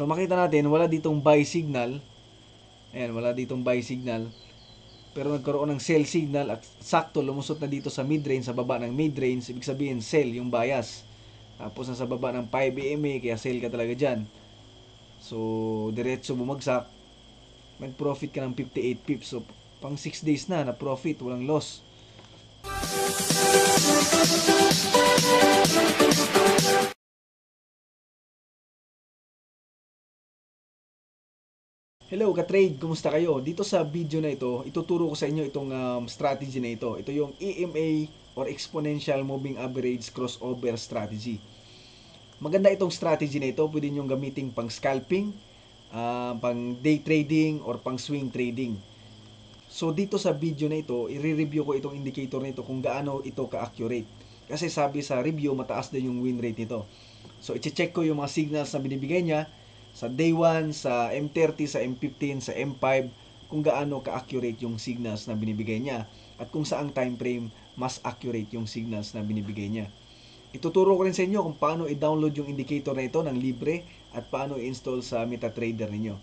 So makita natin, wala ditong buy signal. Ayan, wala ditong buy signal. Pero nagkaroon ng sell signal at sakto lumusot na dito sa mid-range, sa baba ng mid-range. Ibig sabihin, sell yung bias. Tapos nasa baba ng 5 EMA, kaya sell ka talaga dyan. So, diretso bumagsak. Nag-profit ka ng 58 pips. So, pang 6 days na profit, walang loss. Hello ka-trade, kumusta kayo? Dito sa video na ito, ituturo ko sa inyo itong strategy na ito. Ito yung EMA or Exponential Moving Average Crossover Strategy. Maganda itong strategy na ito, pwede nyo gamitin pang scalping, pang day trading, or pang swing trading. So dito sa video na ito, i-review ko itong indicator na ito kung gaano ito ka-accurate. Kasi sabi sa review, mataas na yung win rate nito. So i-check ko yung mga signals na binibigay niya sa day 1, sa M30, sa M15, sa M5, kung gaano ka-accurate yung signals na binibigay niya at kung saang time frame mas accurate yung signals na binibigay niya. Ituturo ko rin sa inyo kung paano i-download yung indicator na ito ng libre at paano i-install sa MetaTrader ninyo.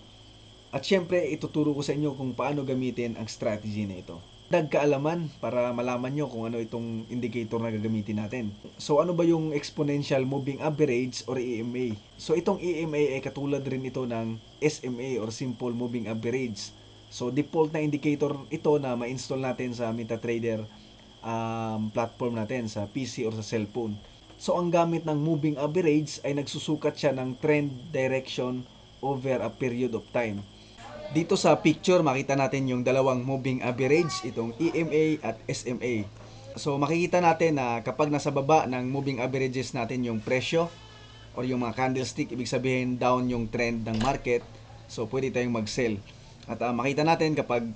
At syempre, ituturo ko sa inyo kung paano gamitin ang strategy na ito. Kaalaman para malaman nyo kung ano itong indicator na gagamitin natin. So ano ba yung Exponential Moving Average or EMA? So itong EMA ay katulad rin ito ng SMA or Simple Moving Average. So default na indicator ito na ma-install natin sa MetaTrader platform natin sa PC or sa cellphone. So ang gamit ng moving average ay nagsusukat siya ng trend direction over a period of time. Dito sa picture, makita natin yung dalawang moving average, itong EMA at SMA. So makikita natin na kapag nasa baba ng moving averages natin yung presyo or yung mga candlestick, ibig sabihin down yung trend ng market. So pwede tayong mag-sell. At makita natin kapag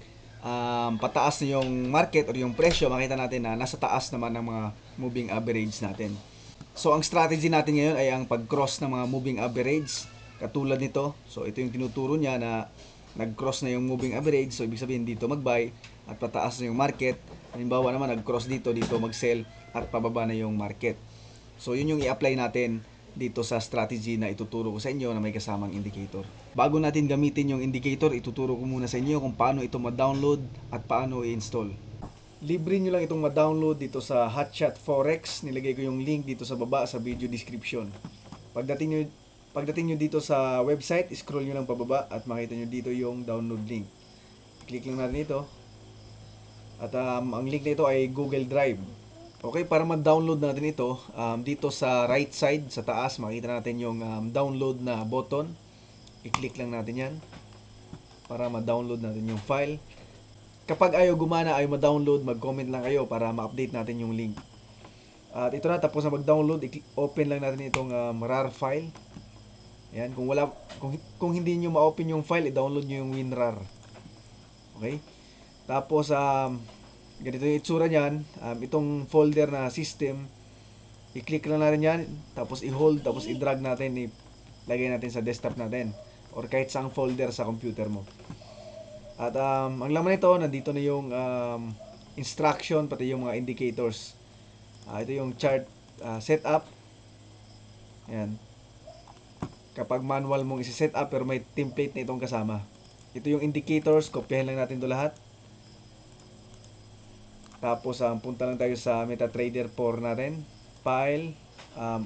pataas na yung market or yung presyo, makita natin na nasa taas naman ng mga moving average natin. So ang strategy natin ngayon ay ang pag-cross ng mga moving average. Katulad nito, so ito yung tinuturo niya na nag-cross na yung moving average, so ibig sabihin dito mag-buy at pataas na yung market. Halimbawa naman nag-cross dito mag-sell at pababa na yung market. So yun yung i-apply natin dito sa strategy na ituturo ko sa inyo na may kasamang indicator. Bago natin gamitin yung indicator, ituturo ko muna sa inyo kung paano ito ma-download at paano i-install. Libre nyo lang itong ma-download dito sa Hotshot Forex. Nilagay ko yung link dito sa baba sa video description. Pagdating nyo dito sa website, scroll nyo lang pababa at makita nyo dito yung download link. Click lang natin ito. At ang link na ito ay Google Drive. Okay, para ma-download natin ito, dito sa right side, sa taas, makita natin yung download na button. I-click lang natin yan para ma-download natin yung file. Kapag ayaw gumana, ayaw ma-download, mag-comment lang kayo para ma-update natin yung link. At ito na, tapos na mag-download, open lang natin itong RAR file. Ayan, kung hindi nyo ma-open yung file, i-download nyo yung WinRAR. Okay? Tapos, ganito yung itsura niyan. Itong folder na system, i-click lang natin yan, tapos i-hold, tapos i-drag natin, ilagay natin sa desktop natin, or kahit saang folder sa computer mo. At ang laman nito, nandito na yung instruction, pati yung mga indicators. Ito yung chart setup. Ayan. Kapag manual mong isi-set up pero may template na itong kasama. Ito yung indicators, kopyahin lang natin ito lahat. Tapos punta lang tayo sa MetaTrader 4 natin. File,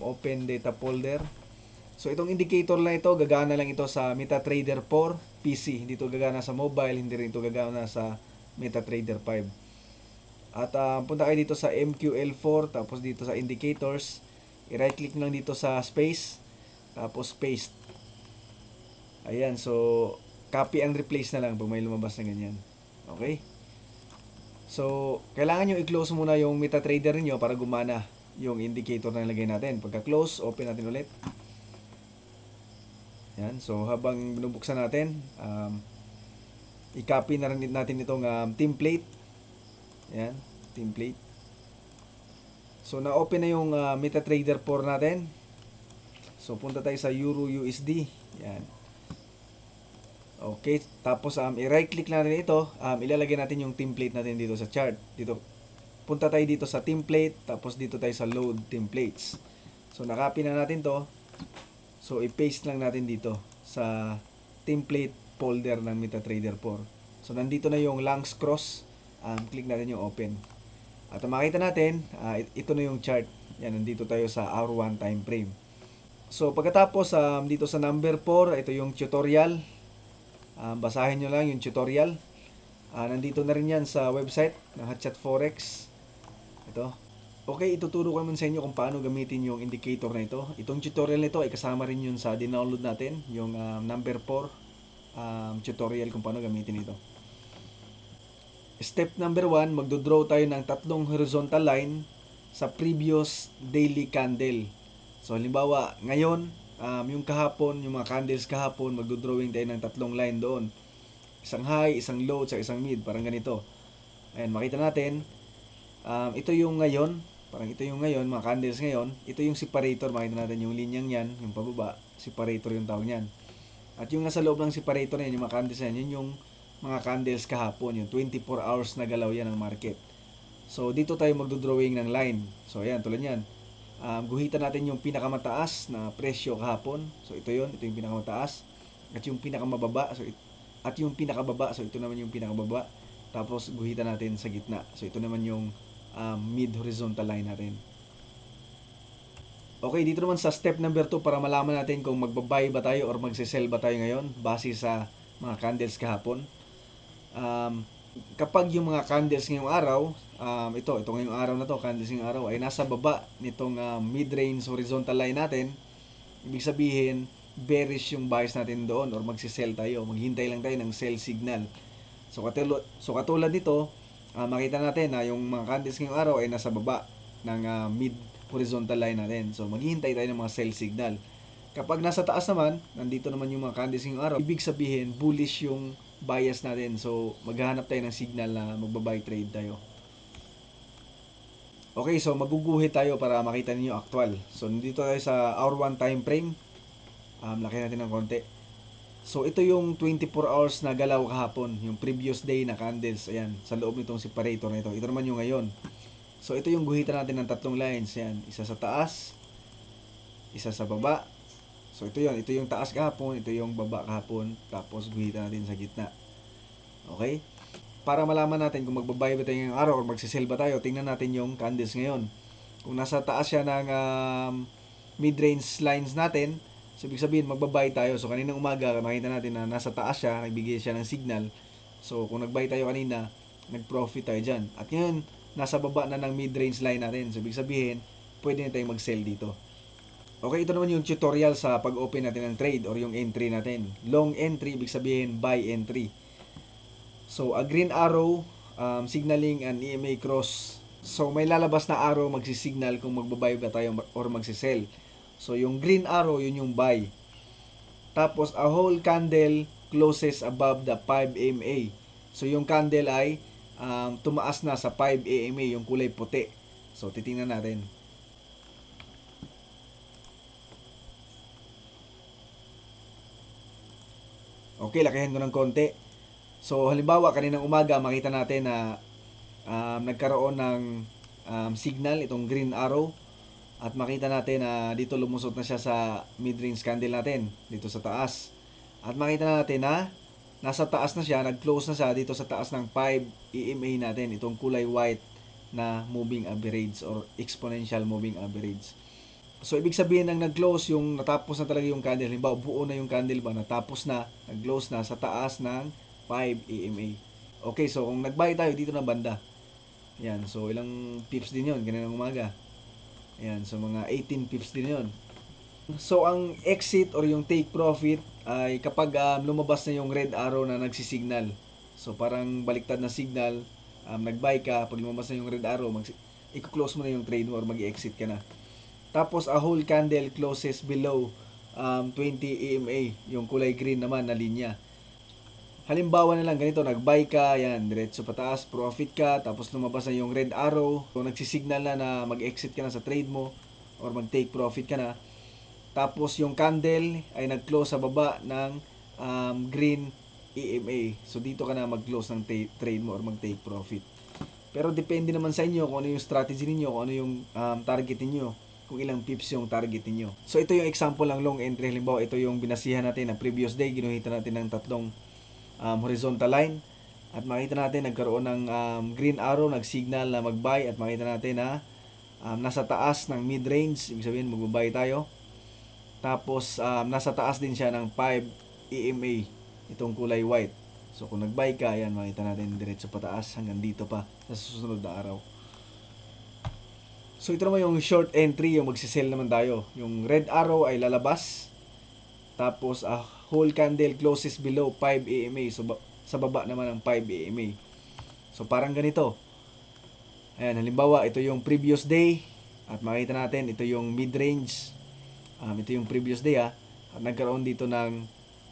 open data folder. So itong indicator lang ito, gagana lang ito sa MetaTrader 4 PC. Hindi ito gagana sa mobile, hindi rin ito gagana sa MetaTrader 5. At punta kayo dito sa MQL4, tapos dito sa indicators. I-right click lang dito sa space. Tapos paste. Ayan, so copy and replace na lang pag may lumabas na ganyan. Okay? So, kailangan nyo i-close muna yung MetaTrader niyo para gumana yung indicator na nilagay natin. Pagka-close, open natin ulit. Ayan, so habang binubuksan natin, i-copy na rin natin itong template. Ayan, template. So, na-open na yung MetaTrader 4 natin. So, punta tayo sa Euro USD. Yan. Okay. Tapos, i-right click natin ito. Ilalagay natin yung template natin dito sa chart. Dito. Punta tayo dito sa template. Tapos, dito tayo sa load templates. So, na-copy na natin to. So, i-paste lang natin dito sa template folder ng MetaTrader 4. So nandito na yung Langs Cross. Click natin yung open. At makita natin, ito na yung chart. Yan, nandito tayo sa R1 time frame. So pagkatapos dito sa number 4, ito yung tutorial. Basahin nyo lang yung tutorial. Nandito na rin yan sa website ng Hotshot Forex. Ito. Okay, ituturo ko naman sa inyo kung paano gamitin yung indicator na ito. Itong tutorial nito ay kasama rin yun sa dinownload natin, yung number 4 tutorial kung paano gamitin ito. Step number 1, magdodraw tayo ng tatlong horizontal line sa previous daily candle. So halimbawa, ngayon, yung kahapon, yung mga candles kahapon, magdodrawing tayo ng tatlong line doon. Isang high, isang low, at isang mid, parang ganito. Ayan, makita natin, ito yung ngayon, parang ito yung ngayon, mga candles ngayon, ito yung separator, makita natin yung linyang yan, yung pababa, separator yung tawag niyan. At yung nasa loob ng separator na yan, yung mga candles yan, yun yung mga candles kahapon, yung 24 hours na galaw yan ng market. So, dito tayo magdodrawing ng line. So, ayan, tulad yan. Guhitan natin yung pinakamataas na presyo kahapon. So, ito yun, ito yung pinakamataas. At yung pinakamababa, so ito naman yung pinakababa. Tapos, guhitan natin sa gitna. So, ito naman yung mid-horizontal line natin. Okay, dito naman sa step number 2 para malaman natin kung magbabuy ba tayo or magsisell ba tayo ngayon base sa mga candles kahapon. Kapag yung mga candles ngayong araw, ito ngayong araw na to, candles ngayong araw ay nasa baba nitong mid-range horizontal line natin, ibig sabihin bearish yung bias natin doon or magsisell tayo, maghintay lang tayo ng sell signal. So katulad nito, makita natin na yung mga candles ngayong araw ay nasa baba ng mid horizontal line natin. So maghihintay tayo ng mga sell signal. Kapag nasa taas naman, nandito naman yung mga candles ngayong araw, ibig sabihin bullish yung bias natin. So maghahanap tayo ng signal na magbabuy trade tayo. Okay, so maguguhit tayo para makita niyo actual. So nandito tayo sa hour 1 time frame. Laki natin ng konti. So ito yung 24 hours na galaw kahapon, yung previous day na candles. Ayan, sa loob nitong separator na ito. Ito naman yung ngayon. So ito yung guhitan natin ng tatlong lines. Ayan, isa sa taas, isa sa baba. So ito yung taas kahapon, ito yung baba kahapon, tapos guhitan natin sa gitna. Okay? Para malaman natin kung magbabuy ba tayo ngayong araw or magsisell ba tayo, tingnan natin yung candles ngayon. Kung nasa taas siya ng mid-range lines natin, so ibig sabihin magbabuy tayo. So kaninang umaga, makita natin na nasa taas siya, nagbigay siya ng signal. So kung nagbuy tayo kanina, nag-profit tayo dyan. At ngayon, nasa baba na ng mid-range line natin. So ibig sabihin, pwede na tayong mag-sell dito. Okay, ito naman yung tutorial sa pag-open natin ng trade or yung entry natin. Long entry, ibig sabihin buy entry. So, a green arrow, signaling an EMA cross. So, may lalabas na arrow magsisignal kung magbabuy ba tayo or magsisell. So, yung green arrow, yun yung buy. Tapos, a whole candle closes above the 5 EMA. So, yung candle ay tumaas na sa 5 EMA, yung kulay puti. So, titingnan natin. Okay, lakihan ko ng konti. So, halimbawa, kaninang umaga, makita natin na nagkaroon ng signal, itong green arrow. At makita natin na dito lumusot na siya sa mid-range candle natin, dito sa taas. At makita natin na nasa taas na siya, nag-close na siya dito sa taas ng 5 EMA natin, itong kulay white na moving average or exponential moving average. So, ibig sabihin ng nag-close, yung natapos na talaga yung candle. Halimbawa, buo na yung candle ba, natapos na, nag-close na sa taas ng 5 EMA. Okay, so kung nag-buy tayo dito na banda, yan, so ilang pips din yon ganun umaga. Yan, so mga 18 pips din yon. So, ang exit or yung take profit ay kapag lumabas na yung red arrow na nagsisignal. So, parang baliktad na signal, nag-buy ka, pag lumabas na yung red arrow, i-close mo na yung trade mo or mag-exit ka na. Tapos, a whole candle closes below 20 EMA, yung kulay green naman na linya. Halimbawa na lang ganito, nag-buy ka, yan, diretso pataas, profit ka, tapos lumabas na yung red arrow, so nagsisignal na mag-exit ka na sa trade mo, or mag-take profit ka na. Tapos yung candle ay nag-close sa baba ng green EMA. So dito ka na mag-close ng trade mo or mag-take profit. Pero depende naman sa inyo kung ano yung strategy niyo, kung ano yung target niyo. kung ilang pips yung target niyo. So ito yung example ng long entry. Halimbawa, ito yung binasihan natin na previous day, ginuhitan natin ng tatlong horizontal line at makita natin nagkaroon ng green arrow, nag-signal na mag-buy at makita natin na nasa taas ng mid-range, ibig sabihin mag-buy tayo. Tapos nasa taas din siya ng 5 EMA, itong kulay white. So kung nag-buy ka, yan makita natin diretso pataas hanggang dito pa sa susunod na araw. So ito naman yung short entry, yung magsisell naman tayo. Yung red arrow ay lalabas. Tapos whole candle closes below 5 EMA. So sa baba naman ng 5 EMA. So parang ganito. Ayan, halimbawa ito yung previous day. At makita natin ito yung mid-range. Ito yung previous day At nagkaroon dito ng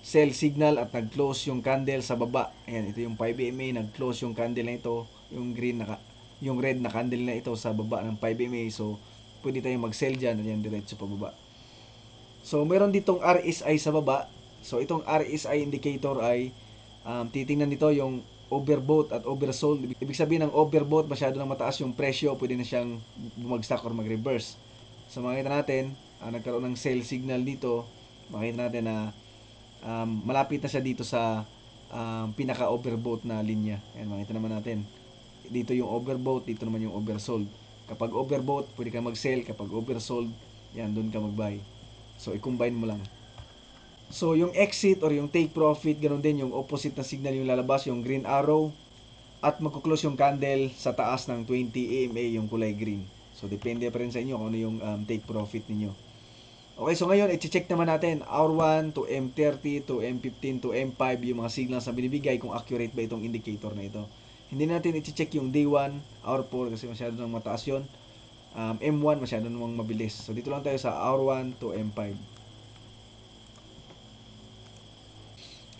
sell signal at nag-close yung candle sa baba. Ayan, ito yung 5 EMA. Nag-close yung candle na ito. Yung red na candle na ito sa baba ng 5 EMA. So, pwede tayong mag-sell dyan. Ayan, diretso pa baba. So, meron ditong RSI sa baba. So, itong RSI indicator ay titingnan nito yung overbought at oversold. Ibig sabihin ng overbought, masyado nang mataas yung presyo. Pwede na siyang bumagsak or mag-reverse. So, makita natin, nagkaroon ng sell signal dito. Makita natin na malapit na siya dito sa pinaka-overbought na linya. Ayan, makita naman natin. Dito yung overbought, dito naman yung oversold. Kapag overbought, pwede ka mag-sell. Kapag oversold, yan, doon ka mag-buy. So, i-combine mo lang. So, yung exit or yung take profit, ganun din, yung opposite na signal yung lalabas, yung green arrow, at magkuklose yung candle sa taas ng 20 EMA, yung kulay green. So, depende pa rin sa inyo kung ano yung take profit ninyo. Okay, so ngayon, i-check naman natin hour 1 to M30 to M15 to M5, yung mga signals na binibigay, kung accurate ba itong indicator na ito. Hindi natin i-check yung day 1, hour 4 kasi masyado nang mataas yun. M1 masyado namang mabilis. So dito lang tayo sa hour 1 to M5.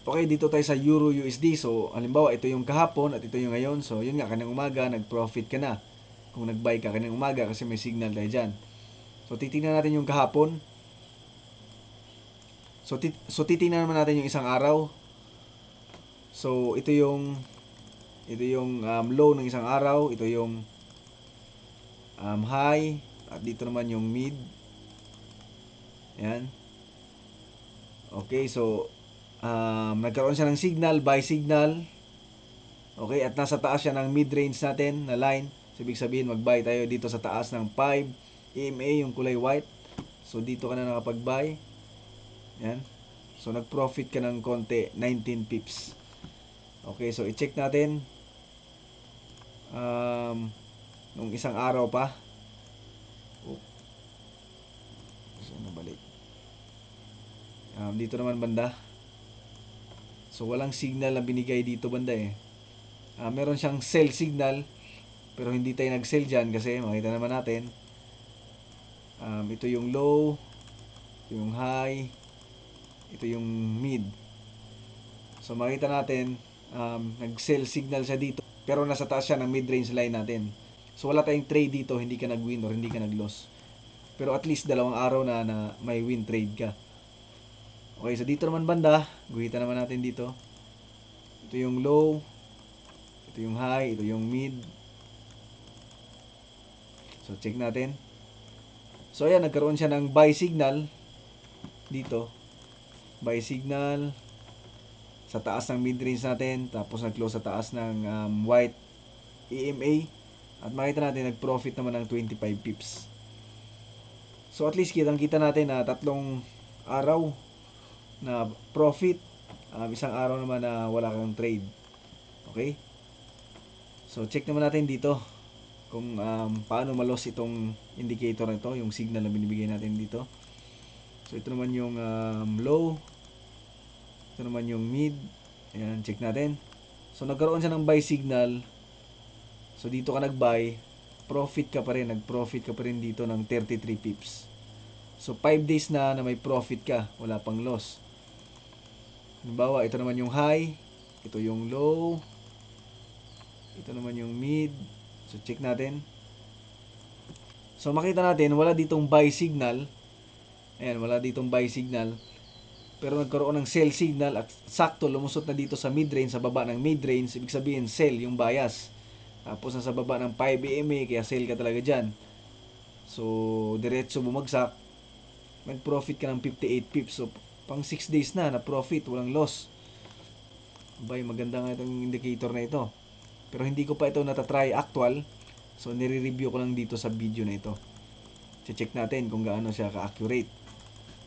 Okay, dito tayo sa Euro USD. So halimbawa ito yung kahapon at ito yung ngayon. So yun nga, kanang umaga nag-profit ka na. Kung nag-buy ka kanang umaga kasi may signal tayo dyan. So titingnan natin yung kahapon. So titingnan naman natin yung isang araw. So ito yung low ng isang araw, ito yung high, at dito naman yung mid. Ayan. Okay, so nagkaroon siya ng signal, buy signal. Okay, at nasa taas siya ng mid-range natin na line. So ibig sabihin mag-buy tayo dito sa taas ng 5 EMA, yung kulay white. So dito ka na nakapag-buy. Ayan. So nag-profit ka ng konti, 19 pips. Okay, so i-check natin nung isang araw pa. So nabalik. Dito naman banda. So walang signal na binigay dito banda meron siyang sell signal pero hindi tayo nag-sell dyan kasi makita naman natin ito yung low, ito yung high, ito yung mid. So makita natin nag-sell signal siya dito pero nasa taas siya ng mid-range line natin. So wala tayong trade dito, hindi ka nag-win or hindi ka nag-loss. Pero at least dalawang araw na may win trade ka. Okay, so dito naman banda, guhitan naman natin dito. Ito yung low, ito yung high, ito yung mid. So check natin. So ayan, nagkaroon siya ng buy signal dito. Buy signal sa taas ng mid-range natin, tapos nag-close sa taas ng white EMA. At makita natin nag-profit naman ng 25 pips. So at least kitang-kita natin na tatlong araw na profit, isang araw naman na wala kang trade. Okay? So check naman natin dito kung paano malos itong indicator na ito, yung signal na binibigay natin dito. So ito naman yung low, ito naman yung mid. Ayan, check natin. So nagkaroon siya ng buy signal. So dito ka nag-buy, profit ka pa rin, nag-profit ka pa rin dito ng 33 pips. So 5 days na may profit ka, wala pang loss. Halimbawa, ito naman yung high, ito yung low, ito naman yung mid. So check natin. So makita natin, wala ditong buy signal. Ayan, wala ditong buy signal. Pero nagkaroon ng sell signal at sakto lumusot na dito sa mid-range, sa baba ng mid-range. Ibig sabihin, sell yung bias. Tapos nasa baba ng 5 EMA, kaya sell ka talaga dyan. So, diretso bumagsak. Nag-profit ka ng 58 pips. So, pang 6 days na profit, walang loss. Bay, maganda nga itong indicator na ito. Pero hindi ko pa ito natatry actual. So, nire-review ko lang dito sa video na ito. Check natin kung gaano siya ka-accurate.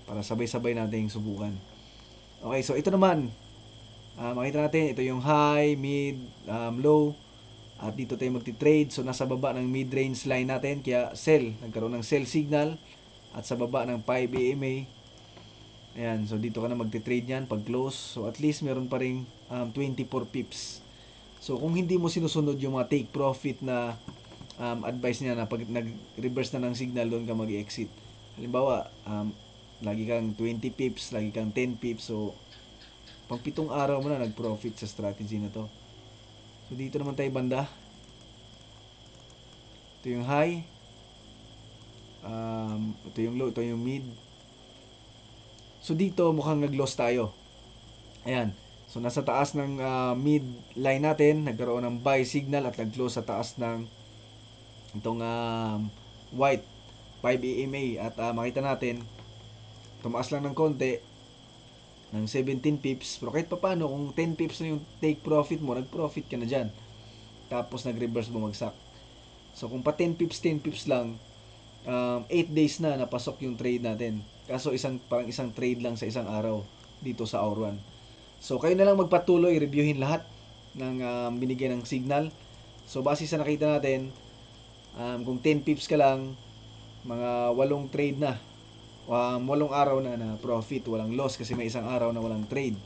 Para sabay-sabay natin subukan. Okay, so ito naman. Makita natin, ito yung high, mid, low. At dito tayo magti-trade. So, nasa baba ng mid-range line natin. Kaya sell. Nagkaroon ng sell signal. At sa baba ng 5 EMA. Ayan. So, dito ka na magti-trade yan pag close. So, at least meron pa rin 24 pips. So, kung hindi mo sinusunod yung mga take profit na advice niya na pag nag-reverse na ng signal, doon ka mag-exit. Halimbawa, lagi kang 20 pips, lagi kang 10 pips. So, pang 7 araw mo na nag-profit sa strategy na to. So, dito naman tayo banda. Ito yung high. Ito yung low, ito yung mid. So, dito mukhang nag-loss tayo. Ayan. So, nasa taas ng mid line natin, nagkaroon ng buy signal at nag-close sa taas ng itong white 5 EMA. At makita natin, tumaas lang ng konti, ng 17 pips. Pero kahit pa paano, kung 10 pips na yung take profit mo, nag-profit ka na dyan. Tapos, nag-reverse bumagsak. So, kung pa 10 pips lang, 8 days na napasok yung trade natin. Kaso parang isang trade lang sa isang araw dito sa Hour 1. So kayo na lang magpatuloy, reviewin lahat ng binigyan ng signal. So base sa nakita natin, kung 10 pips ka lang, mga 8 trade na. 8 araw na profit, walang loss kasi may isang araw na walang trade.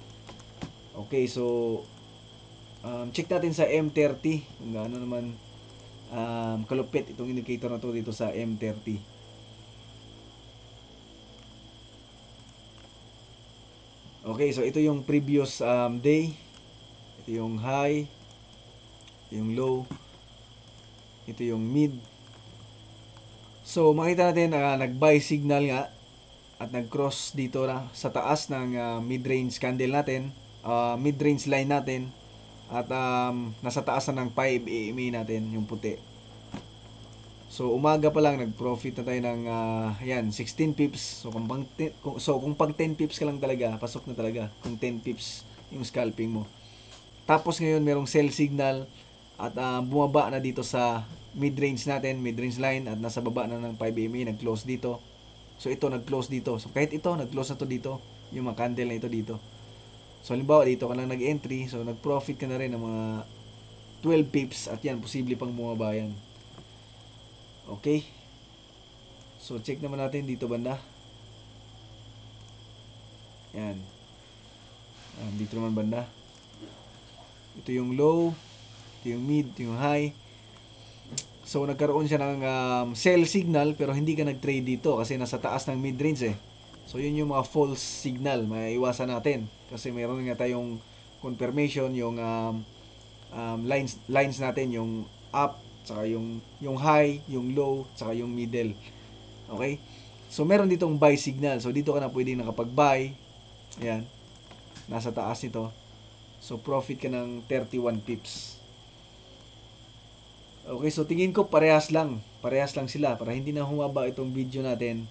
Okay, so check natin sa M30 kung gaano naman kalupit itong indicator na to dito sa M30. Okay, so ito yung previous day. Ito yung high, ito yung low, ito yung mid. So makita natin nag-buy signal nga at nag-cross dito na sa taas ng mid-range candle natin, mid-range line natin, at nasa taas na ng 5 EMA natin, yung puti. So umaga pa lang nag-profit na tayo ng 16 pips. So kung pag 10 pips ka lang talaga, pasok na talaga kung 10 pips yung scalping mo. Tapos ngayon merong sell signal at bumaba na dito sa mid-range natin, mid-range line, at nasa baba na ng 5 EMA, nag-close dito. So ito nag-close dito. So kahit ito nag-close na to dito, yung mga candle na ito dito. So halimbawa dito ka lang nag-entry, so nag-profit ka na rin ng mga 12 pips at yan posible pang bumaba yan. Okay? So check naman natin dito banda. Yan. Dito naman banda. Ito yung low, ito yung mid, ito yung high. So nagkaroon siya ng sell signal pero hindi ka nag-trade dito kasi nasa taas ng mid-range eh. So yun yung mga false signal, maiiwasan natin kasi meron nga tayong confirmation yung lines natin, yung up, saka yung high, yung low, saka yung middle. Okay? So meron ditong buy signal. So dito ka na pwedeng nakapag-buy. Ayan. Nasa taas nito. So profit ka ng 31 pips. Okay, so tingin ko parehas lang. Parehas lang sila para hindi na humaba itong video natin.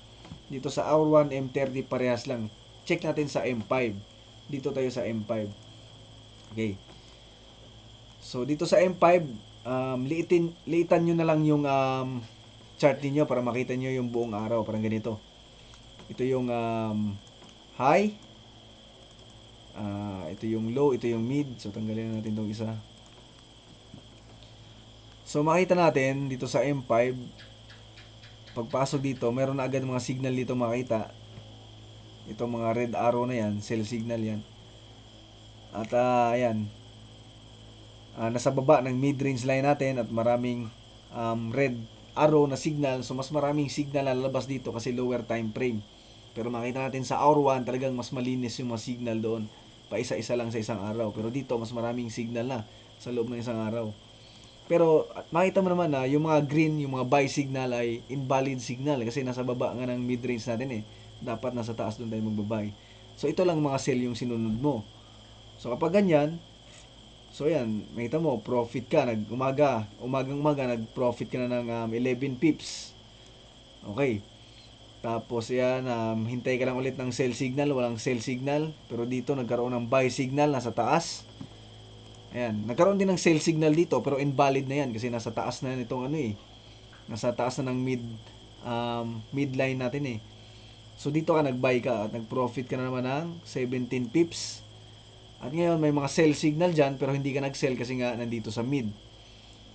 Dito sa Hour 1, M30 parehas lang. Check natin sa M5. Dito tayo sa M5. Okay. So dito sa M5, liitan nyo na lang yung chart niyo para makita nyo yung buong araw. Parang ganito. Ito yung high. Ito yung low. Ito yung mid. So tanggalin natin itong isa. So makita natin dito sa M5, pagpasok dito, meron na agad mga signal dito makita. Itong mga red arrow na yan, sell signal yan. At ayan, nasa baba ng mid-range line natin at maraming red arrow na signal. So mas maraming signal na lalabas dito kasi lower time frame. Pero makita natin sa Hour 1 talagang mas malinis yung mga signal doon. Pa isa-isa lang sa isang araw. Pero dito mas maraming signal na sa loob ng isang araw. Pero makita mo naman na yung mga green, yung mga buy signal ay invalid signal kasi nasa baba nga ng mid-range natin eh. Dapat nasa taas doon tayo magbabuy. So ito lang mga sell yung sinunod mo. So kapag ganyan, so yan, makita mo, profit ka, umagang umaga, nag-profit ka na ng 11 pips. Okay. Tapos yan, hintay ka lang ulit ng sell signal, walang sell signal. Pero dito nagkaroon ng buy signal, nasa taas. Ayan, nagkaroon din ng sell signal dito pero invalid na yan kasi nasa taas na nitong ano eh. Nasa taas na ng midline natin eh. So dito ka nag-buy ka at nag-profit ka na naman ng 17 pips. At ngayon may mga sell signal dyan pero hindi ka nag-sell kasi nga nandito sa mid.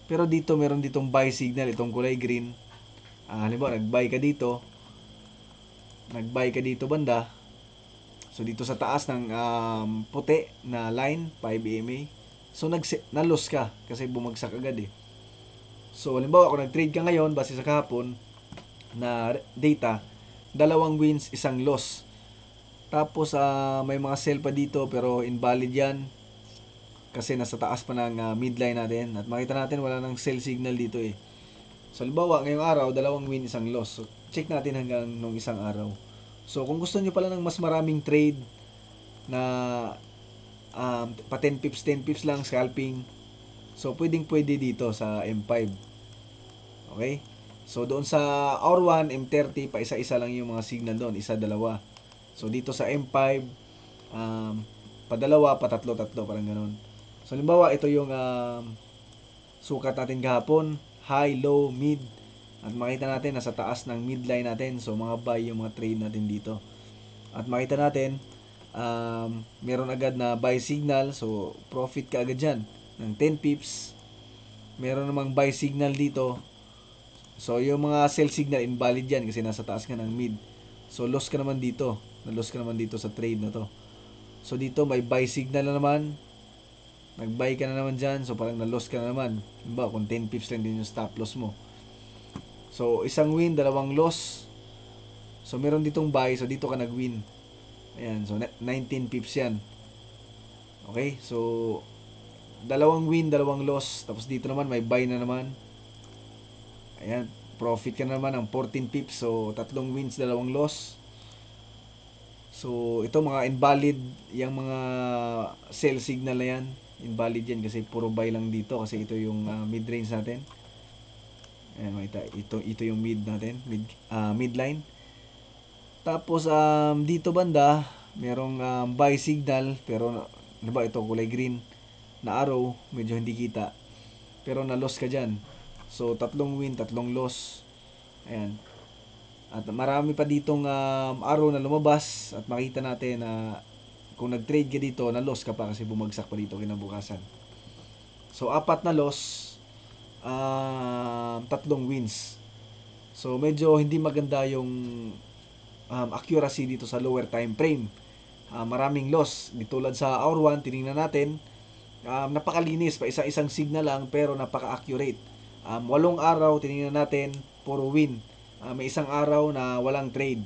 Pero dito meron ditong buy signal, itong kulay green. Halimbawa nag-buy ka dito banda. So dito sa taas ng puti na line, 5 EMA. So na-loss ka kasi bumagsak agad eh. So halimbawa kung nag-trade ka ngayon base sa kahapon na data, 2 wins, 1 loss. Tapos may mga sell pa dito pero invalid yan kasi nasa taas pa ng midline natin. At makita natin wala nang sell signal dito eh. So halimbawa ngayong araw, 2 win, 1 loss. So check natin hanggang nung isang araw. So kung gusto niyo pala ng mas maraming trade na pa 10 pips, 10 pips lang scalping, so pwede dito sa M5. Okay? So doon sa hour 1, M30, pa isa-isa lang yung mga signal doon, isa, dalawa. So dito sa M5, pa dalawa, pa tatlo, tatlo, parang ganun. So halimbawa, ito yung sukat natin kahapon, high, low, mid. At makita natin nasa taas ng midline natin. So mga buy yung mga trade natin dito. At makita natin meron agad na buy signal. So profit ka agad dyan ng 10 pips. Meron namang buy signal dito. So yung mga sell signal invalid yan kasi nasa taas ka ng mid. So loss ka naman dito. Na-loss ka naman dito sa trade na to. So dito may buy signal na naman. Nag-buy ka na naman dyan. So parang na-loss ka na naman. Diba kung 10 pips lang din yung stop loss mo. So, 1 win, 2 loss. So, meron ditong buy. So, dito ka nag-win. Ayan. So, 19 pips yan. Okay? So, 2 win, 2 loss. Tapos, dito naman, may buy na naman. Ayan. Profit ka na naman ng 14 pips. So, 3 wins, 2 loss. So, ito mga invalid. Yung mga sell signal na yan. Invalid yan kasi puro buy lang dito. Kasi ito yung mid-range natin. Ayan, makita. Ito yung mid natin. Midline. Tapos dito banda, merong buy signal pero diba ito kulay green na arrow, medyo hindi kita. Pero na-loss ka diyan. So 3 win, 3 loss. Ayan. At marami pa ditong arrow na lumabas at makita natin na kung nag-trade ka dito, na-loss ka pa kasi bumagsak pa dito kinabukasan. So 4 na loss, 3 wins. So medyo hindi maganda yung accuracy dito sa lower time frame. Maraming loss. Tulad sa hour 1, tiningnan natin, napakalinis, pa isa-isang signal lang pero napaka-accurate. 8 araw, tiningnan natin, puro win. May isang araw na walang trade.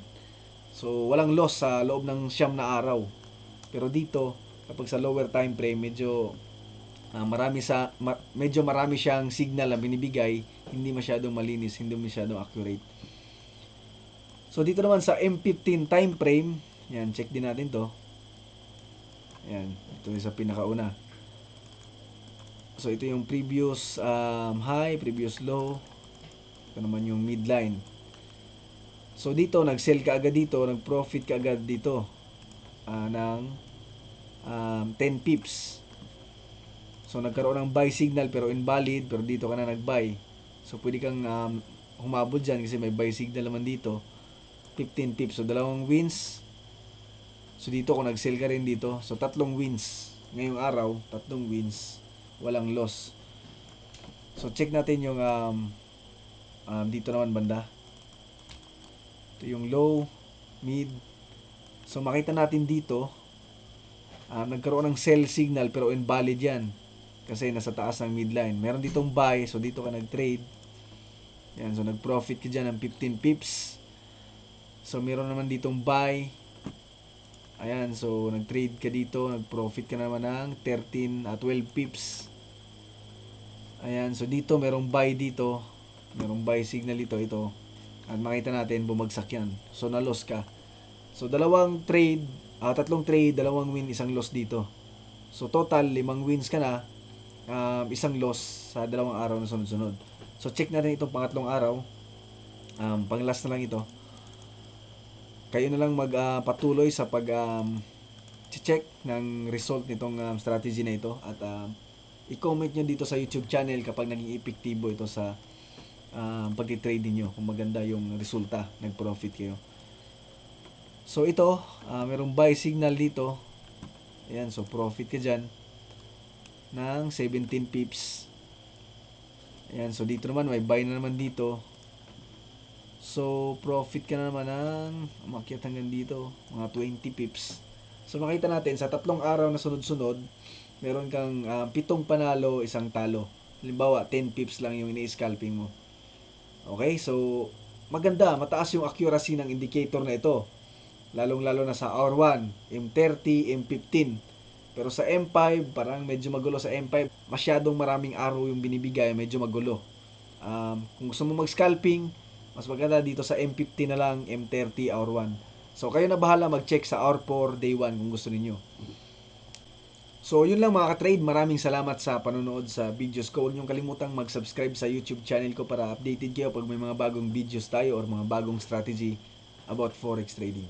So, walang loss sa loob ng 9 na araw. Pero dito, kapag sa lower time frame, medyo marami siyang signal na binibigay, hindi masyadong malinis, hindi masyadong accurate. So dito naman sa M15 time frame, yan, check din natin to. Yan, ito yung sa pinakauna. So ito yung previous high, previous low. Ito naman yung midline. So dito, nag-sell ka agad dito, nag-profit ka agad dito ng 10 pips. So nagkaroon ng buy signal pero invalid, pero dito ka na nag-buy. So pwede kang humabol dyan kasi may buy signal naman dito. 15 pips. So 2 wins. So dito kung nag-sell ka rin dito, so 3 wins. Ngayong araw, 3 wins. Walang loss. So check natin yung dito naman banda. Ito yung low, mid. So makita natin dito, nagkaroon ng sell signal pero invalid yan. Kasi nasa taas ng midline. Meron ditong buy, so dito ka nag-trade. Yan, so nag-profit ka dyan ng 15 pips. So meron naman ditong buy. Ayan, so nag-trade ka dito, nag-profit ka naman ng 12 pips. Ayan, so dito merong buy dito. Merong buy signal dito, ito. At makita natin, bumagsak yan. So na-loss ka. So tatlong trade, 2 win, 1 loss dito. So total, 5 wins ka na, 1 loss sa 2 araw na sunod-sunod. So check natin itong pangatlong araw. Pang last na lang ito. Kayo na lang patuloy sa pag check ng result nitong strategy na ito at i-comment nyo dito sa YouTube channel kapag naging epektibo ito sa pag-trade niyo, kung maganda yung resulta, nag-profit kayo. So ito, merong buy signal dito. Ayan, so profit ka dyan ng 17 pips. Ayan, so dito naman may buy na naman dito. So profit ka na naman ng umakyat hanggang dito, mga 20 pips. So makita natin sa tatlong araw na sunod-sunod, meron kang 7 panalo, isang talo. Halimbawa, 10 pips lang yung ini-scalping mo. Okay, so maganda, mataas yung accuracy ng indicator na ito. Lalong-lalo na sa R1, M30, M15. Pero sa M5, parang medyo magulo sa M5. Masyadong maraming arrow yung binibigay, medyo magulo. Kung gusto mo mag-scalping, mas maganda dito sa M50 na lang, M30, R1. So kayo na bahala mag-check sa R4 day 1 kung gusto niyo. So yun lang mga ka-trade, maraming salamat sa panonood sa videos ko. Huwag niyong kalimutang mag-subscribe sa YouTube channel ko para updated kayo pag may mga bagong videos tayo or mga bagong strategy about forex trading.